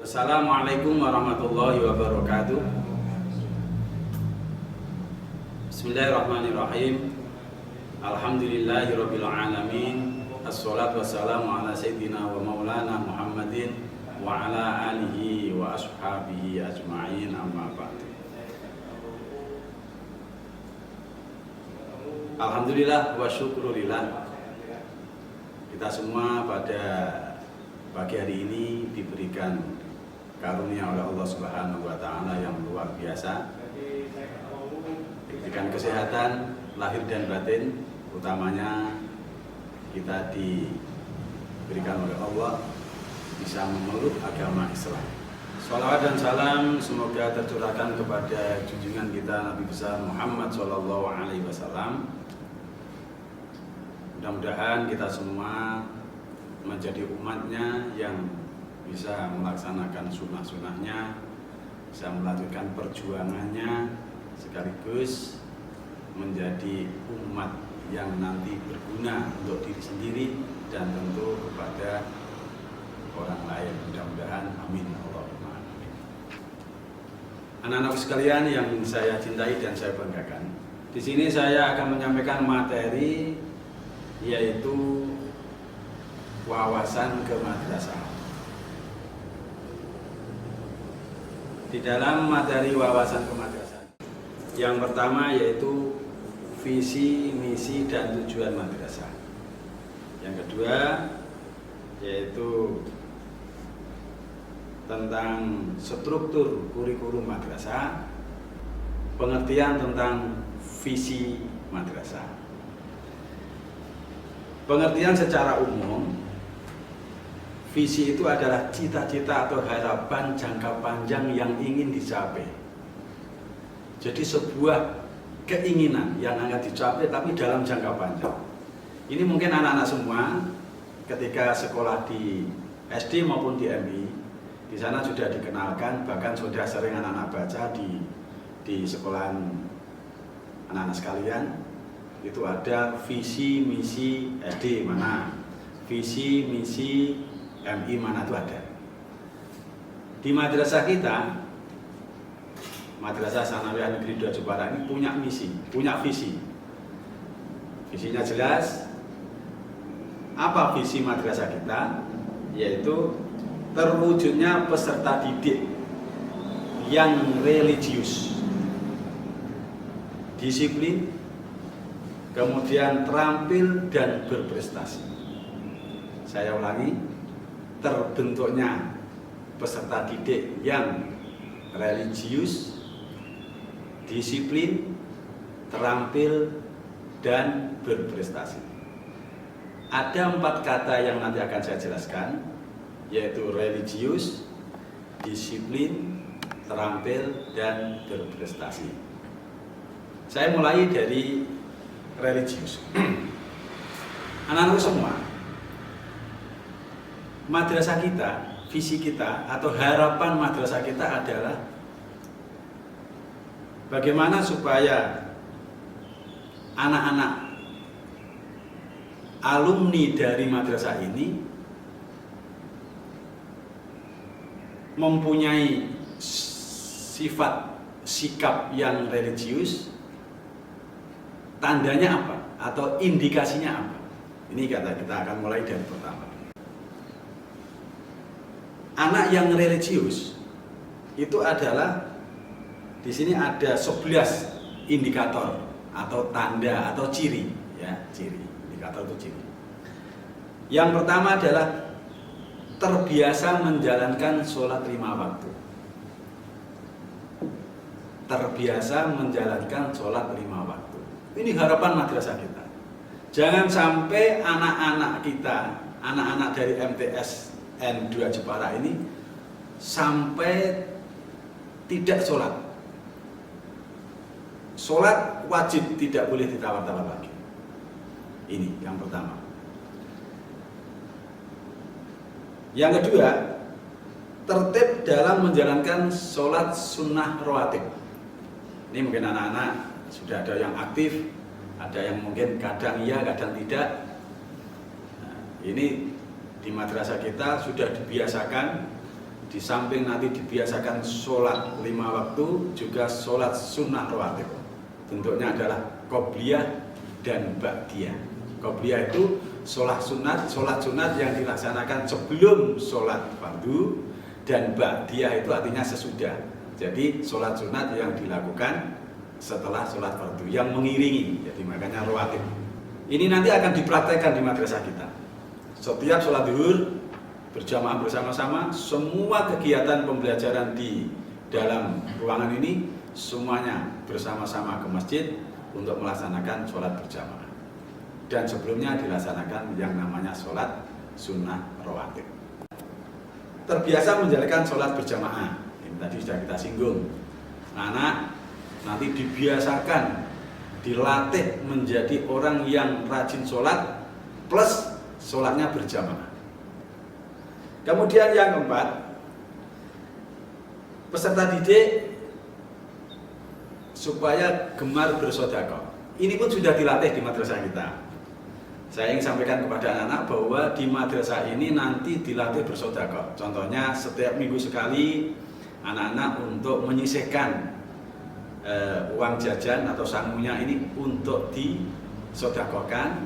Assalamualaikum warahmatullahi wabarakatuh. Bismillahirrahmanirrahim. Alhamdulillahirabbil alamin. Assalatu wassalamu ala sayyidina wa maulana Muhammadin wa ala alihi wa ashabihi ajma'in, amma ba'du. Alhamdulillah wa syukurillah, kita semua pada pagi hari ini diberikan karunia oleh Allah Subhanahu wa Ta'ala yang luar biasa, diberikan kesehatan lahir dan batin, utamanya kita diberikan oleh Allah bisa memeluk agama Islam. Shalawat dan salam semoga tercurahkan kepada junjungan kita Nabi besar Muhammad Shallallahu Alaihi Wasallam. Mudah-mudahan kita semua menjadi umatnya yang bisa melaksanakan sunnah-sunnahnya, bisa melanjutkan perjuangannya, sekaligus menjadi umat yang nanti berguna untuk diri sendiri dan tentu kepada orang lain. Mudah-mudahan amin Allahumma amin. Anak-anak sekalian yang saya cintai dan saya banggakan, di sini saya akan menyampaikan materi yaitu wawasan kemadrasahan. Di dalam materi wawasan kemadrasahan, yang pertama yaitu visi, misi, dan tujuan madrasah. Yang kedua yaitu tentang struktur kurikulum madrasah, pengertian tentang visi madrasah. Pengertian secara umum, visi itu adalah cita-cita atau harapan jangka panjang yang ingin dicapai. Jadi sebuah keinginan yang akan dicapai tapi dalam jangka panjang. Ini mungkin anak-anak semua ketika sekolah di SD maupun di MI, di sana sudah dikenalkan, bahkan sudah sering anak-anak baca di sekolahan anak-anak sekalian. Itu ada visi misi SD mana, visi misi MI mana, itu ada. Di madrasah kita, Madrasah Tsanawiyah Negeri 2 Jepara ini punya misi, punya visi. Visinya jelas. Apa visi madrasah kita? Yaitu terwujudnya peserta didik yang religius, disiplin, kemudian terampil dan berprestasi. Saya ulangi, terbentuknya peserta didik yang religius, disiplin, terampil, dan berprestasi. Ada 4 kata yang nanti akan saya jelaskan, yaitu religius, disiplin, terampil, dan berprestasi. Saya mulai dari religius. Anak-anak semua, madrasah kita, visi kita atau harapan madrasah kita adalah bagaimana supaya anak-anak alumni dari madrasah ini mempunyai sifat sikap yang religius. Tandanya apa? Atau indikasinya apa? Ini kata kita akan mulai dari pertama. Anak yang religius itu adalah, di sini ada 11 indikator atau tanda atau ciri, ya, ciri. Indikator itu ciri. Yang pertama adalah terbiasa menjalankan sholat 5 waktu. Terbiasa menjalankan sholat 5 waktu. Ini harapan madrasah kita. Jangan sampai anak-anak kita, anak-anak dari MTS N2 Jepara ini sampai tidak sholat. Sholat wajib, tidak boleh ditawar-tawar lagi. Ini yang pertama. Yang kedua, tertib dalam menjalankan sholat sunnah rawatib. Ini mungkin anak-anak sudah ada yang aktif, ada yang mungkin kadang iya, kadang tidak. Nah, ini di madrasah kita sudah dibiasakan di samping nanti dibiasakan sholat 5 waktu, juga sholat sunnah rawatib. Bentuknya adalah qobliyah dan ba'diyah. Qobliyah itu sholat sunat yang dilaksanakan sebelum sholat fardu, dan ba'diyah itu artinya sesudah. Jadi sholat sunat yang dilakukan setelah sholat fardu, yang mengiringi, jadi makanya rawatib. Ini nanti akan dipraktekkan di madrasah kita. Setiap sholat zuhur berjamaah bersama-sama, semua kegiatan pembelajaran di dalam ruangan ini semuanya bersama-sama ke masjid untuk melaksanakan sholat berjamaah. Dan sebelumnya dilaksanakan yang namanya sholat sunnah rawatib. Terbiasa menjalankan sholat berjamaah, ini tadi sudah kita singgung. Anak nanti dibiasakan, dilatih menjadi orang yang rajin sholat plus sholatnya berjamaah. Kemudian yang keempat, peserta didik supaya gemar bersedekah. Ini pun sudah dilatih di madrasah kita. Saya ingin sampaikan kepada anak-anak bahwa di madrasah ini nanti dilatih bersedekah. Contohnya setiap minggu sekali anak-anak untuk menyisihkan uang jajan atau sangunya ini untuk disedekahkan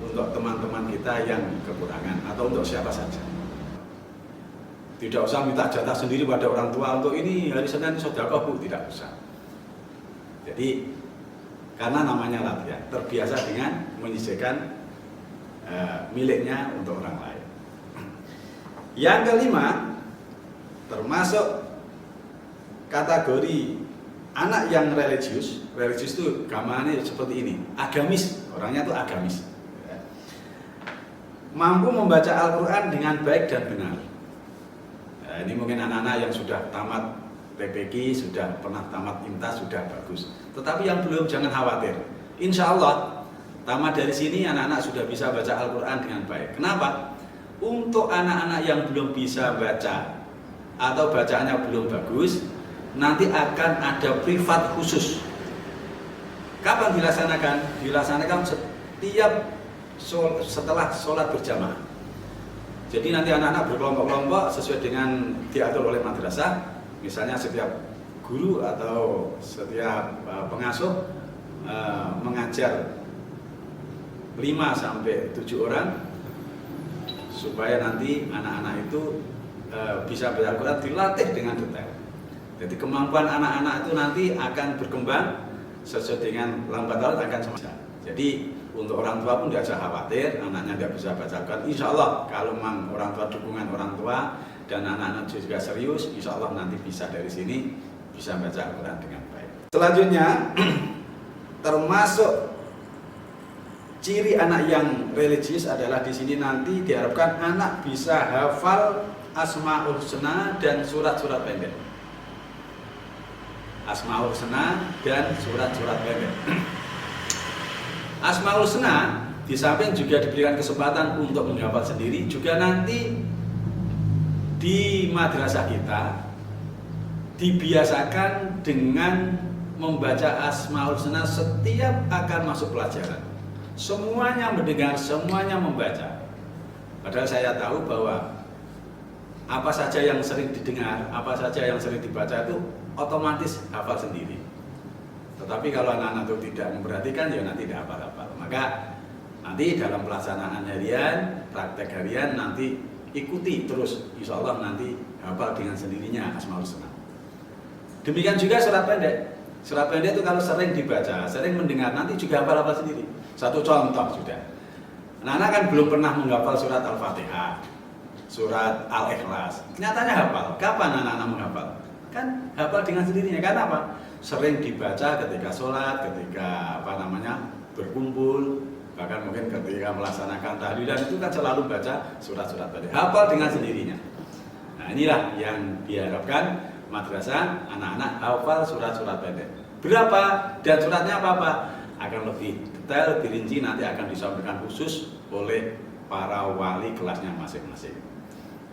untuk teman-teman kita yang kekurangan atau untuk siapa saja. Tidak usah minta jatah sendiri pada orang tua untuk ini hari Senin sedekah Bu, tidak usah. Jadi karena namanya latihan, terbiasa dengan menyisihkan miliknya untuk orang lain. Yang kelima, termasuk kategori anak yang religius. Religius itu gambarnya seperti ini, agamis, orangnya itu agamis. Mampu membaca Al-Quran dengan baik dan benar. Ini mungkin anak-anak yang sudah tamat TPQ, sudah pernah tamat IMTAS, sudah bagus. Tetapi yang belum, jangan khawatir. Insya Allah, tamat dari sini anak-anak sudah bisa baca Al-Quran dengan baik. Kenapa? Untuk anak-anak yang belum bisa baca atau bacaannya belum bagus, nanti akan ada privat khusus. Kapan dilaksanakan? Dilaksanakan setiap setelah sholat berjamaah. Jadi nanti anak-anak berkelompok-kelompok sesuai dengan diatur oleh madrasah. Misalnya setiap guru atau setiap pengasuh mengajar 5 sampai 7 orang supaya nanti anak-anak itu bisa baca Al-Quran, dilatih dengan detail. Jadi kemampuan anak-anak itu nanti akan berkembang sesuai dengan lambat laun akan sama. Jadi untuk orang tua pun tidak usah khawatir, anaknya tidak bisa baca Al-Quran. Insya Allah kalau memang orang tua, dukungan orang tua dan anak-anak juga serius, insya Allah nanti bisa dari sini bisa baca Al-Quran dengan baik. Selanjutnya, termasuk ciri anak yang religius adalah di sini nanti diharapkan anak bisa hafal Asmaul Husna dan surat-surat pendek. Asmaul Husna dan surat-surat pendek. Asmaul Husna di samping juga diberikan kesempatan untuk menghafal sendiri, juga nanti di madrasah kita dibiasakan dengan membaca Asmaul Husna setiap akan masuk pelajaran. Semuanya mendengar, semuanya membaca. Padahal saya tahu bahwa apa saja yang sering didengar, apa saja yang sering dibaca itu otomatis hafal sendiri. Tetapi kalau anak-anak itu tidak memperhatikan, ya nanti tidak hafal-hafal. Maka nanti dalam pelaksanaan harian, praktek harian, nanti ikuti terus. Insya Allah nanti hafal dengan sendirinya Asmaul Husna. Demikian juga surat pendek. Surat pendek itu kalau sering dibaca, sering mendengar, nanti juga hafal-hafal sendiri. Satu contoh sudah. Anak-anak kan belum pernah menghafal surat Al-Fatihah, surat Al-Ikhlas. Nyatanya hafal. Kapan anak-anak menghafal? Kan hafal dengan sendirinya. Karena apa? Sering dibaca ketika sholat, ketika berkumpul, bahkan mungkin ketika melaksanakan tahlilan itu kan selalu baca surat-surat pendek. Hafal dengan sendirinya. Nah inilah yang diharapkan madrasah, anak-anak hafal surat-surat pendek. Berapa dan suratnya apa-apa akan lebih detail, lebih rinci, nanti akan disampaikan khusus oleh para wali kelasnya masing-masing.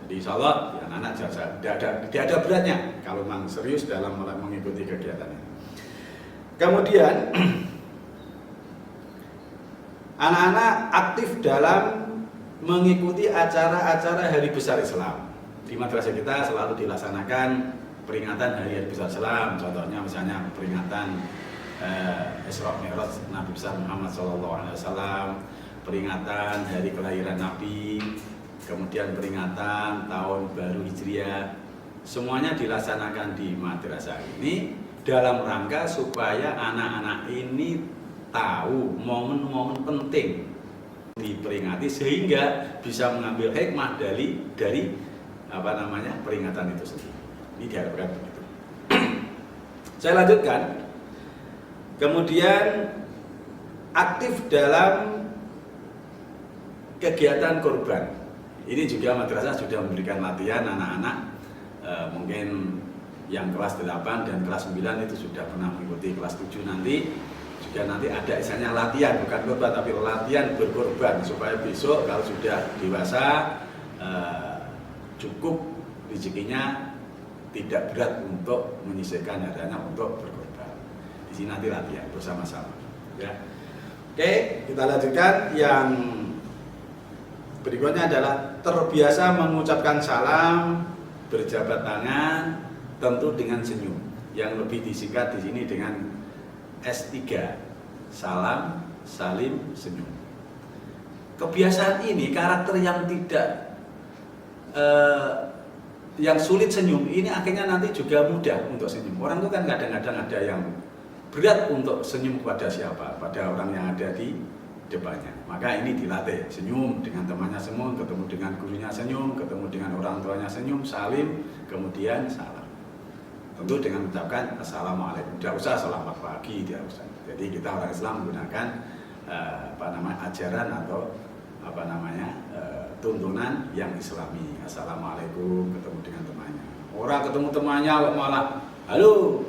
Jadi insya Allah ya, anak-anak tidak ada beratnya kalau memang serius dalam mengikuti kegiatan ini. Kemudian anak-anak aktif dalam mengikuti acara-acara hari besar Islam. di madrasah kita selalu dilaksanakan peringatan hari-hari besar Islam. Contohnya misalnya peringatan Isra Mi'raj Nabi besar Muhammad SAW, peringatan hari kelahiran Nabi, kemudian peringatan tahun baru Hijriah. Semuanya dilaksanakan di madrasah ini dalam rangka supaya anak-anak ini tahu momen-momen penting diperingati sehingga bisa mengambil hikmah dari peringatan itu sendiri. Ini diharapkan begitu. Saya lanjutkan. Kemudian aktif dalam kegiatan kurban. Ini juga madrasah sudah memberikan latihan anak-anak mungkin yang kelas 8 dan kelas 9 itu sudah pernah mengikuti, kelas 7 nanti juga nanti ada istilahnya latihan, bukan kurban tapi latihan berkorban supaya besok kalau sudah dewasa cukup rezekinya tidak berat untuk menyisihkan hartanya untuk berkorban. Di sini nanti latihan bersama-sama. Ya. Oke, kita lanjutkan. Yang berikutnya adalah terbiasa mengucapkan salam, berjabat tangan, tentu dengan senyum. Yang lebih disingkat di sini dengan S3, salam, salim, senyum. Kebiasaan ini karakter yang tidak yang sulit senyum ini akhirnya nanti juga mudah untuk senyum. Orang itu kan kadang-kadang ada yang berat untuk senyum kepada siapa, pada orang yang ada di depannya. Maka ini dilatih, senyum dengan temannya senyum, ketemu dengan gurunya senyum, ketemu dengan orang tuanya senyum, salim, kemudian salam. Tentu dengan mengucapkan assalamualaikum. Tidak usah selamat pagi, tidak usah. Jadi kita orang Islam menggunakan ajaran atau tuntunan yang Islami. Assalamualaikum, ketemu dengan temannya. Orang ketemu temannya kok malah halo,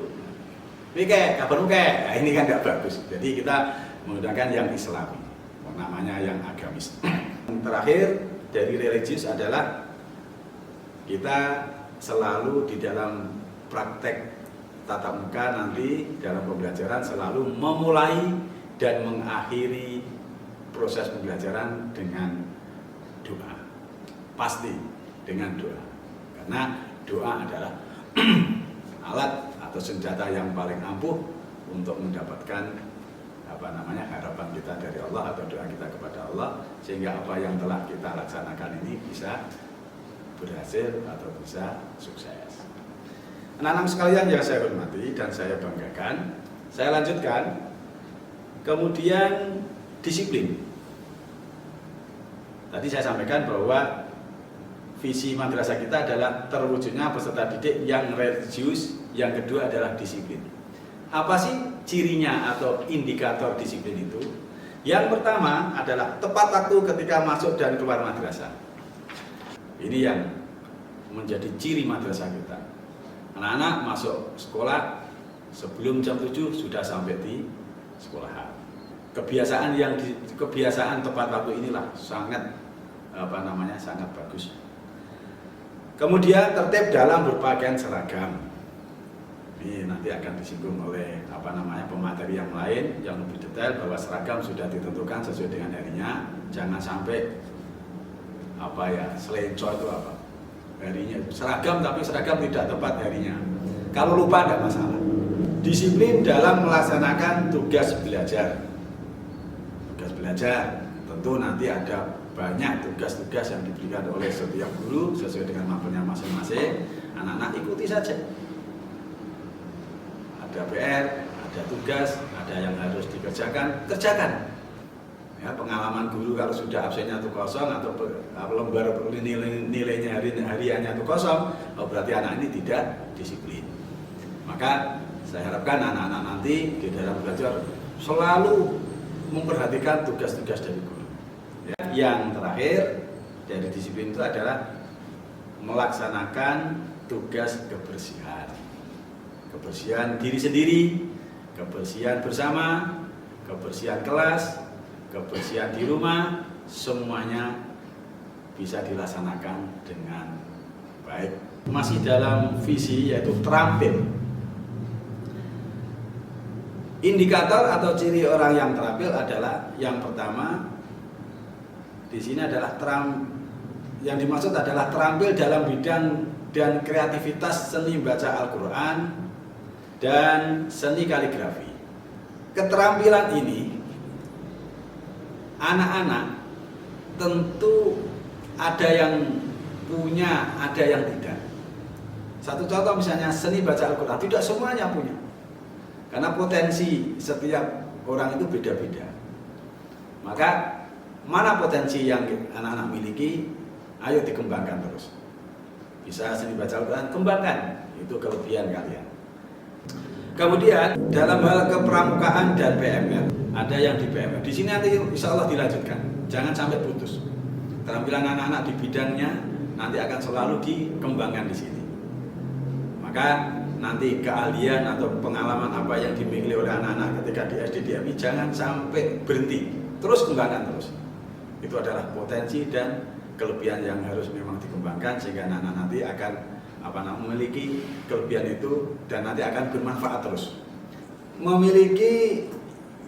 Pike, kabarmu ke? Nah, ini kan tidak bagus. Jadi kita menggunakan yang Islami, namanya yang agamis. Yang terakhir dari religius adalah kita selalu di dalam praktek tatap muka nanti dalam pembelajaran selalu memulai dan mengakhiri proses pembelajaran dengan doa. Pasti dengan doa. Karena doa adalah alat atau senjata yang paling ampuh untuk mendapatkan harapan kita dari Allah atau doa kita kepada Allah, sehingga apa yang telah kita laksanakan ini bisa berhasil atau bisa sukses. Anak-anak sekalian yang saya hormati dan saya banggakan, saya lanjutkan. Kemudian disiplin. Tadi saya sampaikan bahwa visi madrasah kita adalah terwujudnya peserta didik yang religius, yang kedua adalah disiplin. Apa sih cirinya atau indikator disiplin itu? Yang pertama adalah tepat waktu ketika masuk dan keluar madrasah. Ini yang menjadi ciri madrasah kita. Anak-anak masuk sekolah sebelum jam 7 sudah sampai di sekolahan. Kebiasaan tepat waktu inilah sangat sangat bagus. Kemudian tertib dalam berpakaian seragam. Ini nanti akan disinggung oleh pemateri yang lain yang lebih detail bahwa seragam sudah ditentukan sesuai dengan harinya. Jangan sampai selenco itu harinya seragam tapi seragam tidak tepat harinya. Kalau lupa tidak masalah. Disiplin dalam melaksanakan tugas belajar. Tugas belajar tentu nanti ada banyak tugas-tugas yang diberikan oleh setiap guru sesuai dengan mampunya masing-masing. Anak-anak ikuti saja. Ada PR, ada tugas, ada yang harus dikerjakan, kerjakan. Ya, pengalaman guru kalau sudah absennya itu kosong atau lembar nilainya hariannya itu kosong, berarti anak ini tidak disiplin. Maka saya harapkan anak-anak nanti di dalam belajar selalu memperhatikan tugas-tugas dari guru. Ya, yang terakhir dari disiplin itu adalah melaksanakan tugas kebersihan. Kebersihan diri sendiri, kebersihan bersama, kebersihan kelas, kebersihan di rumah, semuanya bisa dilaksanakan dengan baik. Masih dalam visi yaitu terampil. Indikator atau ciri orang yang terampil adalah yang pertama di sini adalah yang dimaksud adalah terampil dalam bidang dan kreativitas seni baca Al-Quran dan seni kaligrafi. Keterampilan ini anak-anak tentu ada yang punya, ada yang tidak. Satu contoh misalnya seni baca Al-Quran, tidak semuanya punya. Karena potensi setiap orang itu beda-beda. Maka mana potensi yang anak-anak miliki, ayo dikembangkan terus. Bisa seni baca Al-Quran, kembangkan, itu kelebihan kalian. Kemudian dalam hal kepramukaan dan PMR, ada yang di PMR. Di sini nanti insya Allah dilanjutkan, jangan sampai putus. Keterampilan anak-anak di bidangnya nanti akan selalu dikembangkan di sini. Maka nanti keahlian atau pengalaman apa yang dimiliki oleh anak-anak ketika di SD DMI jangan sampai berhenti, terus kembangkan terus. Itu adalah potensi dan kelebihan yang harus memang dikembangkan sehingga anak-anak nanti akan memiliki kelebihan itu dan nanti akan bermanfaat terus. Memiliki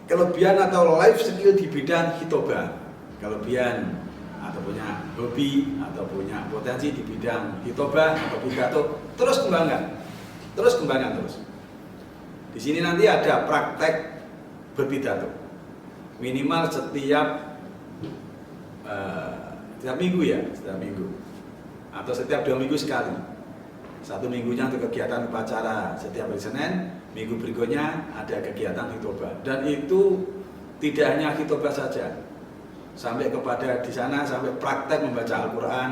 kelebihan atau life skill di bidang hitobah, kelebihan atau punya hobi atau punya potensi di bidang hitobah atau pidato, terus kembangkan. Terus kembangkan terus. Di sini nanti ada praktek berpidato minimal setiap minggu ya, setiap minggu atau setiap 2 minggu sekali. 1 minggunya untuk kegiatan upacara setiap hari Senin, minggu berikutnya ada kegiatan hitobah. Dan itu tidak hanya hitobah saja, sampai kepada di sana sampai praktek membaca Al-Quran,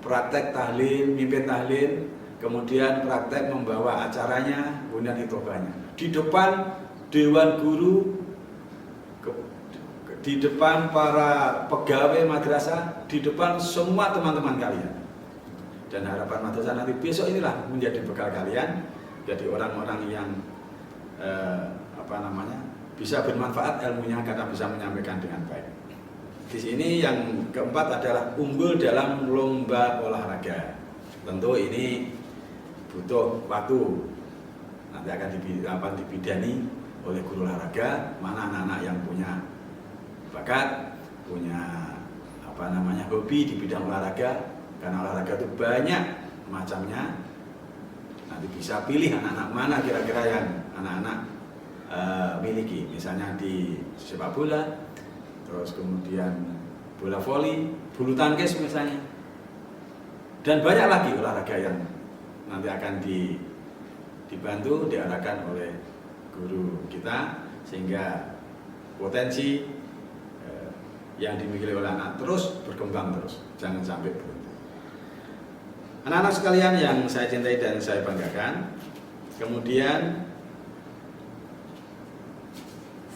praktek tahlil, mimpin tahlil. Kemudian praktek membawa acaranya, kemudian hitobahnya. Di depan dewan guru, di depan para pegawai madrasah, di depan semua teman-teman kalian. Dan harapan madrasah nanti besok inilah menjadi bekal kalian, jadi orang-orang yang bisa bermanfaat ilmunya karena bisa menyampaikan dengan baik. Di sini yang keempat adalah unggul dalam lomba olahraga. Tentu ini butuh waktu, nanti akan dibidani oleh guru olahraga, mana anak-anak yang punya bakat, punya hobi di bidang olahraga, karena olahraga itu banyak macamnya. Nanti bisa pilih anak-anak mana kira-kira yang anak-anak miliki, misalnya di sepak bola, terus kemudian bola voli, bulu tangkis misalnya, dan banyak lagi olahraga yang nanti akan dibantu, diarahkan oleh guru kita sehingga potensi yang dimiliki oleh anak terus berkembang terus, jangan sampai berhenti. Anak-anak sekalian yang saya cintai dan saya banggakan, kemudian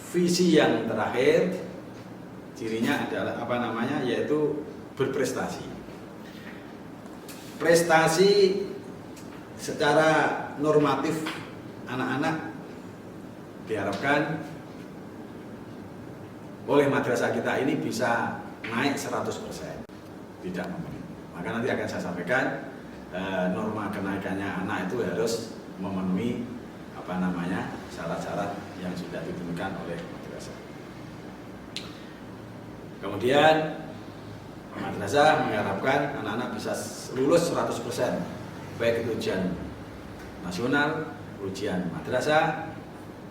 visi yang terakhir cirinya adalah yaitu berprestasi. Prestasi secara normatif anak-anak diharapkan oleh madrasah kita ini bisa naik 100%, tidak memenuhi. Maka nanti akan saya sampaikan norma kenaikannya anak itu harus memenuhi syarat-syarat yang sudah ditentukan oleh madrasah. Kemudian madrasah mengharapkan anak-anak bisa lulus 100%. Baik itu ujian nasional, ujian madrasah,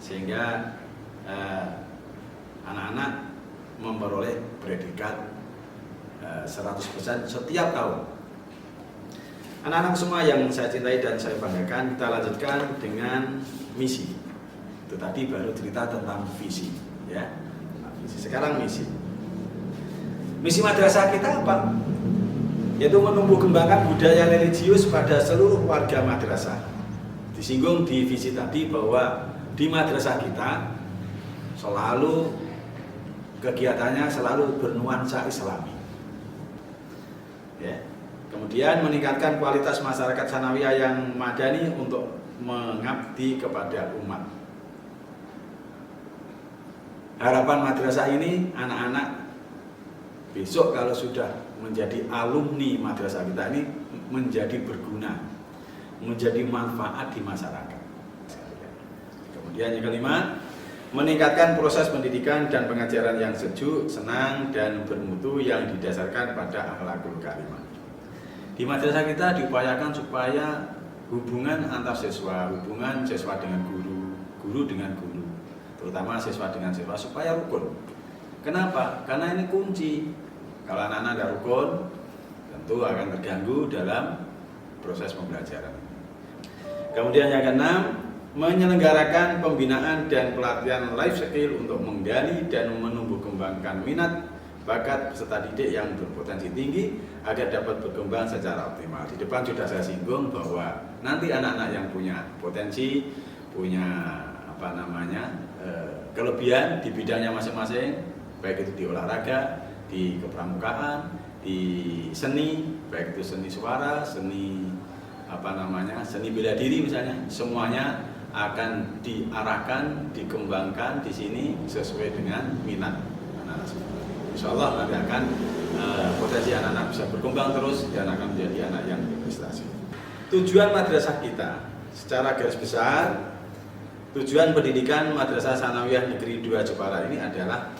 sehingga anak-anak memperoleh predikat 100% setiap tahun. Anak-anak semua yang saya cintai dan saya banggakan, kita lanjutkan dengan misi. Itu tadi baru cerita tentang visi, ya. Sekarang misi. Misi madrasah kita apa? Yaitu menumbuh kembangkan budaya religius pada seluruh warga madrasah. Disinggung di visi tadi bahwa di madrasah kita selalu kegiatannya selalu bernuansa Islami. Ya. Kemudian meningkatkan kualitas masyarakat sanawiyah yang madani untuk mengabdi kepada umat. Harapan madrasah ini anak-anak besok kalau sudah menjadi alumni madrasah kita ini menjadi berguna, menjadi manfaat di masyarakat. Kemudian yang kelima, meningkatkan proses pendidikan dan pengajaran yang sejuk, senang, dan bermutu yang didasarkan pada akhlakul karimah. Di madrasah kita diupayakan supaya hubungan antar siswa, hubungan siswa dengan guru, guru dengan guru, terutama siswa dengan siswa supaya rukun. Kenapa? Karena ini kunci. Kalau anak-anak tidak rukun, tentu akan terganggu dalam proses pembelajaran. Kemudian yang keenam, menyelenggarakan pembinaan dan pelatihan life skill untuk menggali dan menumbuh kembangkan minat, bakat peserta didik yang berpotensi tinggi agar dapat berkembang secara optimal. Di depan sudah saya singgung bahwa nanti anak-anak yang punya potensi, punya kelebihan di bidangnya masing-masing, baik itu di olahraga, di kepramukaan, di seni, baik itu seni suara, seni seni bela diri misalnya, semuanya akan diarahkan, dikembangkan di sini sesuai dengan minat anak-anak semua. Insya Allah nanti akan potensi anak-anak bisa berkembang terus dan akan menjadi anak yang berprestasi. Tujuan madrasah kita secara garis besar, tujuan pendidikan Madrasah Tsanawiyah Negeri 2 Jepara ini adalah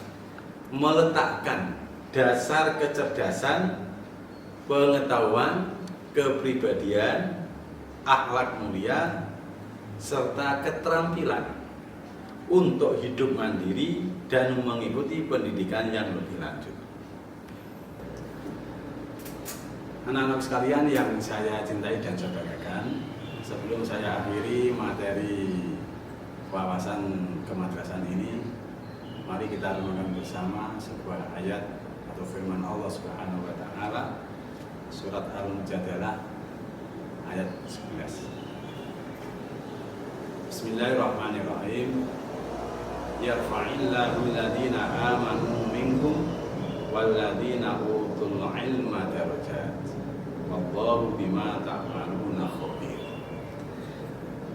meletakkan dasar kecerdasan, pengetahuan, kepribadian, akhlak mulia, serta keterampilan untuk hidup mandiri dan mengikuti pendidikan yang lebih lanjut. Anak-anak sekalian yang saya cintai dan saya banggakan, sebelum saya akhiri materi wawasan kemadrasahan ini, mari kita renungkan bersama sebuah ayat atau firman Allah Subhanahu wa taala, surat Al-Mujadalah ayat 11. Bismillahirrahmanirrahim. Yarfa'illahu alladhina amanu minkum walladhina utul ilma darajat. Wallahu bima ta'maluna khabir.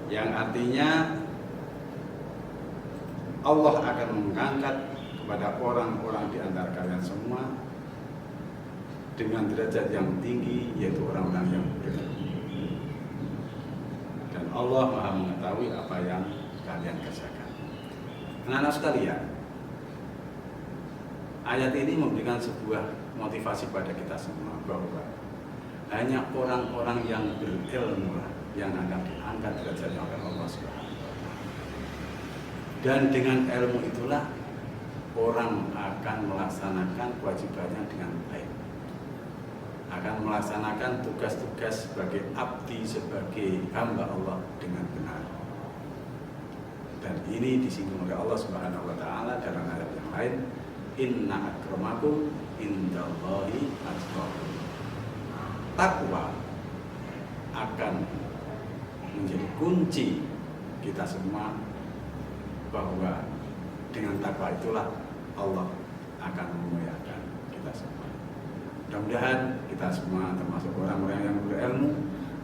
Yang artinya Allah akan mengangkat kepada orang-orang di antara kalian semua dengan derajat yang tinggi, yaitu orang-orang yang berilmu. Dan Allah Maha mengetahui apa yang kalian kerjakan. Anak-anak sekalian, ayat ini memberikan sebuah motivasi pada kita semua bahwa hanya orang-orang yang berilmu yang akan diangkat derajatnya oleh Allah Subhanahu wa taala. Dan dengan ilmu itulah orang akan melaksanakan kewajibannya dengan baik, akan melaksanakan tugas-tugas sebagai abdi, sebagai hamba Allah dengan benar. Dan ini disinggung oleh Allah Subhanahu wa taala dalam ayat yang lain, inna akramakum indallahi atqakum. Takwa akan menjadi kunci kita semua, bahwa dengan takwa itulah Allah akan memuliakan kita semua. Mudah-mudahan kita semua termasuk orang-orang yang berilmu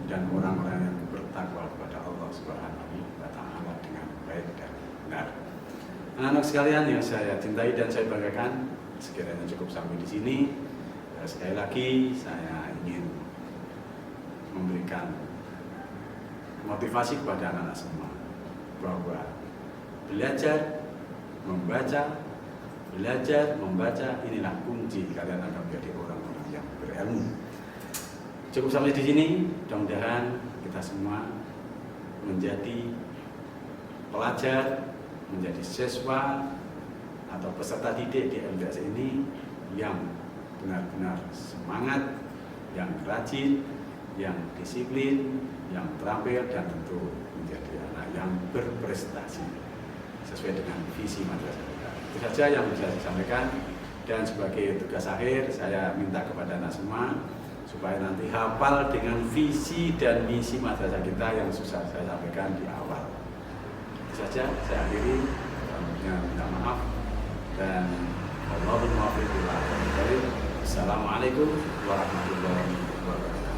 dan orang-orang yang bertakwa kepada Allah Subhanahu wa taala dengan baik dan benar. Anak-anak sekalian yang saya cintai dan saya banggakan, sekiranya cukup sampai di sini. Sekali lagi saya ingin memberikan motivasi kepada anak-anak semua bahwa belajar, membaca inilah kunci kalian akan menjadi orang-orang yang berilmu. Cukup sampai di sini. Mudah-mudahan kita semua menjadi pelajar, menjadi siswa atau peserta didik di MTS ini yang benar-benar semangat, yang rajin, yang disiplin, yang terampil, dan tentu menjadi anak yang berprestasi sesuai dengan visi madrasah kita. Itu saja yang bisa saya sampaikan, dan sebagai tugas akhir saya minta kepada anak semua supaya nanti hafal dengan visi dan misi madrasah kita yang susah saya sampaikan di awal. Itu saja saya akhiri, minta maaf dan Allahumma muwaffiq. Assalamualaikum warahmatullahi wabarakatuh.